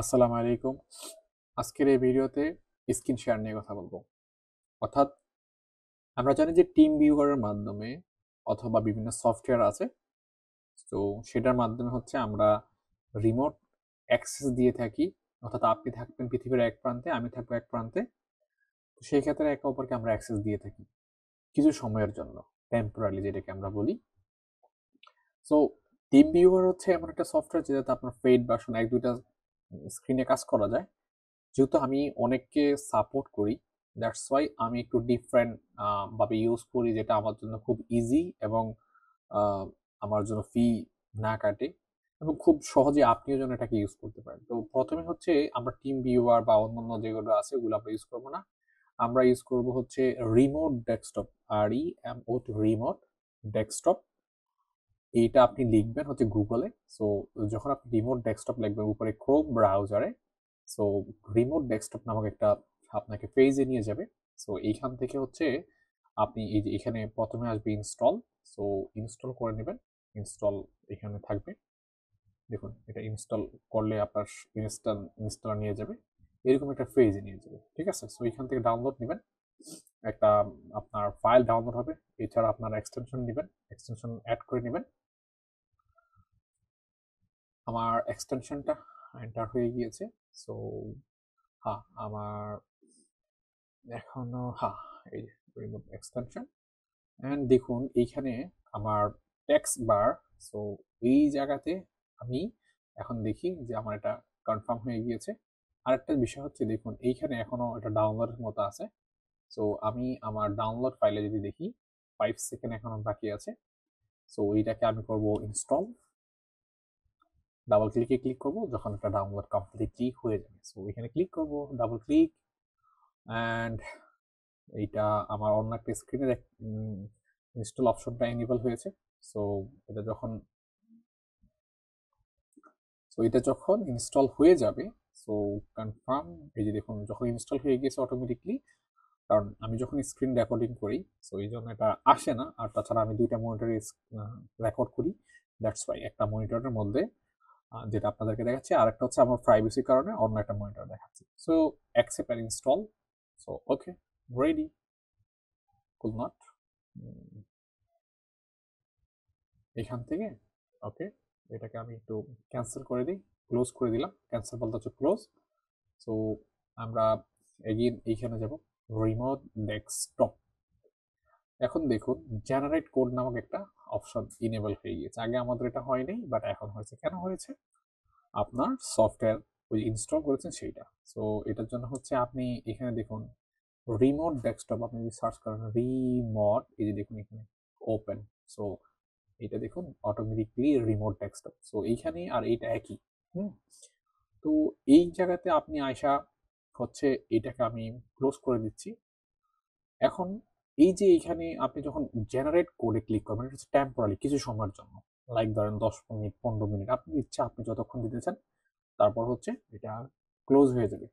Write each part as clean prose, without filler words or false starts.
আসসালামু আলাইকুম। আজকের এই ভিডিওতে স্ক্রিন শেয়ার নিয়ে কথা বলবো। অর্থাৎ আমরা জানি যে টিম ভিউয়ারের মাধ্যমে অথবা বিভিন্ন সফটওয়্যার আছে। তো সেটার মাধ্যমে হচ্ছে আমরা রিমোট অ্যাক্সেস দিয়ে থাকি। অর্থাৎ আপনি থাকবেন পৃথিবীর এক প্রান্তে, আমি থাকবো এক প্রান্তে। তো সেই ক্ষেত্রে একে অপরকে আমরা অ্যাক্সেস দিয়ে থাকি কিছু সময়ের জন্য। টেম্পোরারি যেটাকে আমরা বলি। সো টিম ভিউয়ার হচ্ছে এমন একটা সফটওয়্যার যেটাতে আপনার পেইড ভার্সন ১-২ টা স্ক্রিনে কাজ করা যায়। যেহেতু আমি অনেককে সাপোর্ট করি, দ্যাটস ওয়াই আমি একটু ডিফারেন্ট ভাবে ইউজ করি যেটা আমার জন্য খুব ইজি এবং আ আমার জন্য ফি না কাটে এবং খুব সহজে আপনিও যেন এটাকে ইউজ করতে পারেন। তো ১ম এ হচ্ছে আমরা টিম ভিউয়ার বা অন্যান্য যেগুলো আছে ওগুলো আমরা ইউজ করব না। আমরা ইউজ করব হচ্ছে remote desktop, REMOT remote desktop. এইটা আপনি লিখবেন হচ্ছে গুগলে। সো যখন আপনি রিমোট ডেস্কটপ লিখবেন উপরে ক্রোম ব্রাউজারে, সো রিমোট ডেস্কটপ নামক একটা আপনাকে পেজে নিয়ে যাবে। সো এইখান থেকে হচ্ছে আপনি এই যে এখানে ১ম এ আসবে ইনস্টল। সো ইনস্টল করে নিবেন। ইনস্টল এখানে থাকবে। দেখুন এটা ইনস্টল করলে আপনার ইনস্টলার নিয়ে যাবে। এরকম একটা পেজে নিয়ে যাবে। ঠিক আছে? সো এখান থেকে ডাউনলোড নিবেন। একটা আপনার ফাইল ডাউনলোড হবে। এছাড়া আপনার এক্সটেনশন নিবেন। এক্সটেনশন এড করে নিবেন। আমার এক্সটেনশনটা এন্টার হয়ে গিয়েছে। সো আমার এখনো এই যে রিমোট এক্সটেনশন অ্যান্ড দেখুন এইখানে আমার টেক্সট বার। সো এই জায়গাতে আমি এখন দেখি যে আমার এটা কনফার্ম হয়ে গিয়েছে। আরেকটা বিষয় হচ্ছে দেখুন এইখানে এখনো এটা ডাউনলোডের মতো আছে। সো আমি আমার ডাউনলোড ফাইলে যদি দেখি 5 সেকেন্ড এখনো বাকি আছে। সো এইটাকে আমি করব ইনস্টল। ডাবল ক্লিকে ক্লিক করব যখন এটা ডাউনলোড কমপ্লিটলি হয়ে যাবে। সো এখানে ক্লিক করব, ডাবল ক্লিক অ্যান্ড এইটা আমার অন্য একটা স্ক্রিনে ইনস্টল অপশনটা এনেবল হয়েছে। সো এটা যখন এটা যখন ইনস্টল হয়ে যাবে, সো কনফার্ম এই যে দেখুন যখন ইনস্টল হয়ে গেছে অটোমেটিকলি, কারণ আমি যখন স্ক্রিন রেকর্ডিং করি, সো এই জন্য এটা আসে না। আর তাছাড়া আমি ২ টা মনিটরে রেকর্ড করি। দ্যাটস ওয়াই একটা মনিটরের মধ্যে যেটা আপনাদেরকে দেখাচ্ছি। আরেকটা হচ্ছে আমার প্রাইভেসির কারণে অন্য একটা মনিটর দেখাচ্ছি। So accept and install. So okay, ready. Cool not. এখান থেকে ওকে, এটাকে আমি একটু ক্যান্সেল করে দিই। ক্লোজ করে দিলাম। ক্যান্সেল বলতে হচ্ছে ক্লোজ। সো আমরা এগেইন এইখানে যাব রিমোট ডেস্কটপ। এখন দেখুন জেনারেট কোড নামক একটা অপশন ইনেবল হয়ে গিয়েছে। আগে আমাদের এটা হয়নি, বাট এখন হয়েছে। কেন হয়েছে? আপনার সফটওয়্যার ওই ইনস্টল করেছেন সেইটা। সো এটার জন্য হচ্ছে আপনি এখানে দেখুন রিমোট ডেস্কটপ আপনি যদি সার্চ করেন রিমোট, এই যে দেখুন এখানে ওপেন। সো এটা দেখুন অটোমেটিকলি রিমোট ডেস্কটপ। সো এইখানে আর এইটা একই। হুম? তো এই জায়গাতে আপনি আয়সা হচ্ছে এটাকে আমি ক্লোজ করে দিচ্ছি। এখন এই যে এইখানে আপনি যখন জেনারেট কোডে ক্লিক করবেন, এটা হচ্ছে টেম্পোরারি কিছু সময়ের জন্য। লাইক ধরেন ১০ মিনিট, ১৫ মিনিট আপনার ইচ্ছা আপনি যতক্ষণ দিতে চান। তারপর হচ্ছে এটা ক্লোজ হয়ে যাবে।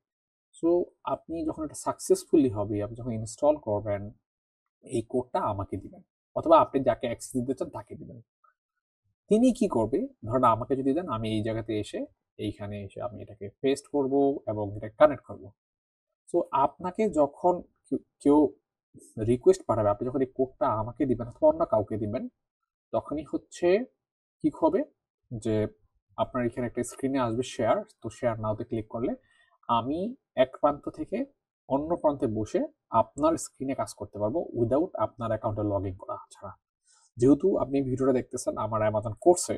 সো আপনি যখন এটা সাকসেসফুলি হবে, আপনি যখন ইনস্টল করবেন, এই কোডটা আমাকে দিবেন। অথবা আপনি যাকে অ্যাক্সেস দিতে চান তাকে দিবেন। তিনি কি করবে? ধরেন আমাকে যদি দেন, আমি এই জায়গাতে এসে এইখানে এসে আমি এটাকে পেস্ট করব এবং এটা কানেক্ট করব। সো আপনাকে যখন কেউ রিকোয়েস্ট পাঠাবে, আপনি যখন এই কোডটা আমাকে দিবেন অথবা অন্য কাউকে দিবেন, তখনই হচ্ছে কি হবে যে আপনার এখানে একটা স্ক্রিনে আসবে শেয়ার। তো শেয়ার নাওতে ক্লিক করলে আমি এক প্রান্ত থেকে অন্য প্রান্তে বসে আপনার স্ক্রিনে কাজ করতে পারবো উইদাউট আপনার অ্যাকাউন্টে লগইন করা ছাড়া। যেহেতু আপনি ভিডিওটা দেখতেছেন আমার অ্যামাজন কোর্সে,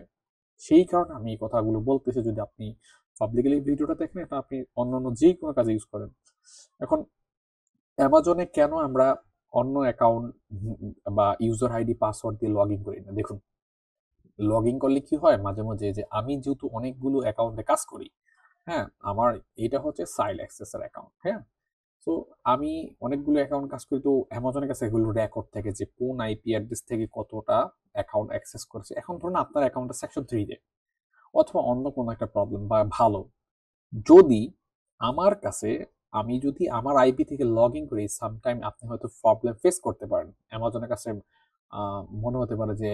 সেই কারণে আমি এই কথাগুলো বলতেছি। যদি আপনি পাবলিকলি ভিডিওটা দেখেন, এটা আপনি অন্যান্য যেকোনো কাজে ইউজ করেন। এখন অ্যামাজনে কেন আমরা অন্য অ্যাকাউন্ট বা ইউজার আইডি পাসওয়ার্ড দিয়ে লগইন করি না? দেখুন, লগইন করলে কি হয় মাঝে, মাঝে যে আমি যেহেতু অনেকগুলো অ্যাকাউন্টে কাজ করি, হ্যাঁ? আমার এটা হচ্ছে সাইড অ্যাক্সেস এর অ্যাকাউন্ট, হ্যাঁ? সো আমি অনেকগুলো অ্যাকাউন্ট কাজ করি, তো অ্যামাজনের কাছে এগুলো রেকর্ড থাকে যে কোন আইপি অ্যাড্রেস থেকে কতটা অ্যাকাউন্ট অ্যাক্সেস করেছে। এখন ধরুন আপনার অ্যাকাউন্টটা সেকশন 3 তে অথবা অন্য কোনো একটা প্রবলেম বা ভালো। যদি আমার কাছে আমি যদি আমার আইপি থেকে লগইন করি, সামটাইম আপনি হয়তো প্রবলেম ফেস করতে পারেন। অ্যামাজনের কাছে আ মনে হতে পারে যে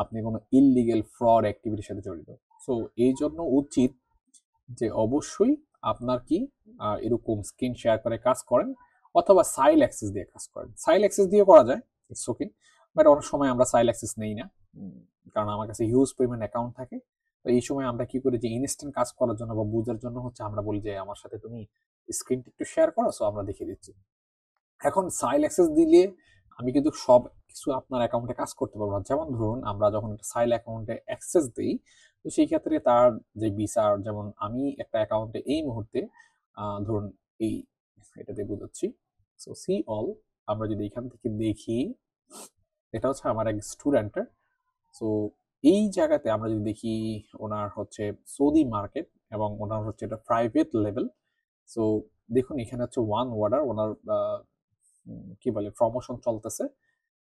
আপনি কোনো ইল্লিগাল ফ্রড অ্যাক্টিভিটির সাথে জড়িত। সো এইজন্য উচিত যে অবশ্যই আপনার কি এরকম স্ক্রিন শেয়ার করে কাজ করেন, অথবা সাইল অ্যাক্সেস দিয়ে কাজ করেন। সাইল অ্যাক্সেস দিয়ে করা যায়, ইটস ওকে। বাট অনেক সময় আমরা সাইল অ্যাক্সেস নেই না, কারণ আমার কাছে হিউজ পরিমাণ অ্যাকাউন্ট থাকে। তো এই সময় আমরা কি করি যে ইনস্ট্যান্ট কাজ করার জন্য বা বোঝার জন্য হচ্ছে আমরা বলি যে আমার সাথে তুমি স্ক্রিনটা একটু শেয়ার করো, সো আমরা দেখিয়ে দিচ্ছি। এখন সাইল অ্যাক্সেস দিলে আমি কিন্তু সব কিছু আপনার অ্যাকাউন্টে কাজ করতে পারবো না। যেমন ধরুন আমরা যখন একটা সাইল অ্যাকাউন্টে অ্যাক্সেস দেই, তো সেই ক্ষেত্রে তার যে বিচার, যেমন আমি একটা অ্যাকাউন্টে এই মুহূর্তে ধরুন এই এটাতে বোঝাচ্ছি। সো সি অল, আমরা যদি এখান থেকে দেখি, এটা হচ্ছে আমার এক স্টুডেন্টের। সো এই জায়গাতে আমরা যদি দেখি ওনার হচ্ছে সৌদি মার্কেট এবং ওনার হচ্ছে এটা প্রাইভেট লেভেল। সো দেখুন এখানে হচ্ছে ওয়ান ওয়ার্ডার ওনার কি বলে প্রমোশন চলতেছে।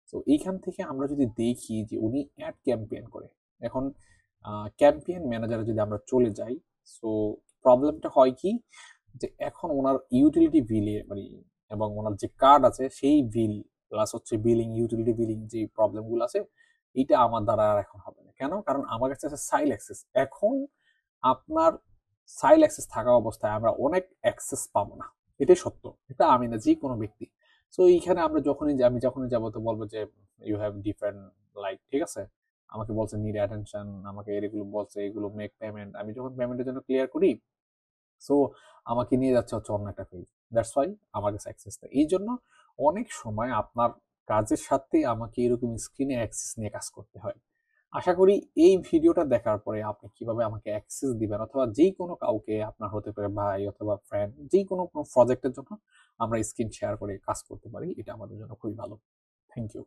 তো এইখান থেকে আমরা যদি দেখি যে উনি অ্যাড ক্যাম্পেইন করে, এখন ক্যাম্পেইন ম্যানেজারে যদি আমরা চলে যাই, সো প্রবলেমটা হয় কি যে এখন ওনার ইউটিলিটি বিলে মানে এবং ওনার যে কার্ড আছে সেই বিল প্লাস হচ্ছে বিলিং, ইউটিলিটি বিলিং যে প্রবলেমগুলো আছে, এইটা আমার দ্বারা আর এখন হবে না। কেন? কারণ আমার কাছে আছে সাইল অ্যাক্সেস। এখন আপনার সাইল অ্যাক্সেস থাকা অবস্থায় আমরা অনেক অ্যাক্সেস পাবো না, এটাই সত্য। এটা আমি না, যে কোনো ব্যক্তি। সো এইখানে আমরা আমি যখনই যাবো তো বলবো যে ইউ হ্যাভ ডিফারেন্ট লাইক, ঠিক আছে, আমাকে বলছে নিড অ্যাটেনশন, আমাকে এগুলো বলছে, এগুলো মেক পেমেন্ট। আমি যখন পেমেন্টের জন্য ক্লিয়ার করি, সো আমাকে নিয়ে যাচ্ছে হচ্ছে অন্য একটা পেজ। দ্যাটস ওয়াই আমার কাছে অ্যাক্সেস নেই। এই জন্য অনেক সময় আপনার কাজের সাথে আমাকে এরকম স্ক্রিনে অ্যাক্সেস নিয়ে কাজ করতে হয়। আশা করি এই ভিডিওটা দেখার পরে আপনি কিভাবে আমাকে অ্যাক্সেস দিবেন, অথবা যেই কোনো কাউকে, আপনার হতে পারে ভাই অথবা ফ্রেন্ড, যেই কোনো প্রজেক্টের জন্য আমরা স্ক্রিন শেয়ার করে কাজ করতে পারি, এটা আমাদের জন্য খুবই ভালো। Thank you.